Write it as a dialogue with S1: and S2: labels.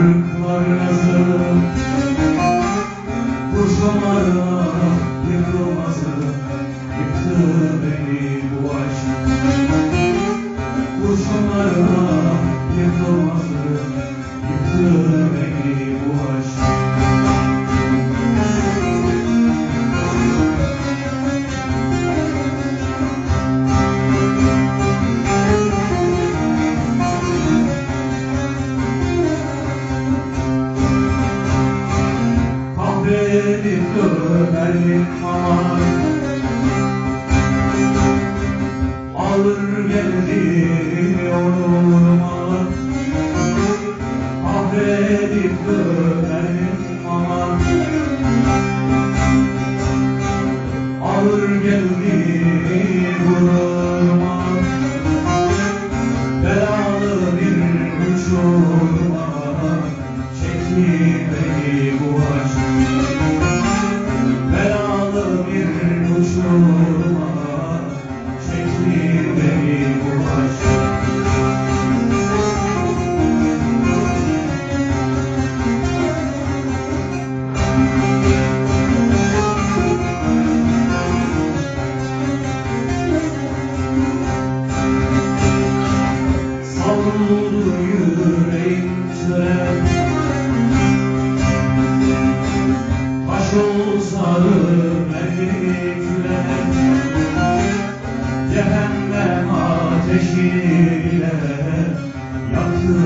S1: Kırklar yazı, kurşunlarla yıkılması, yıktı beni bu aşk. Kurşunlarla yıkılması, yıktı beni bu aşk. Kahvedip dönerim aman, ağır geldi yoluma. Kahvedip dönerim aman, ağır geldi vurma. Belalı bir uçurma çekti beni bu aşk. Belalı bir uçurma çekti beni bu aşk. Savruldu yüreğim çöre, taş olsa melekler, cehennem ateşiyle yaktı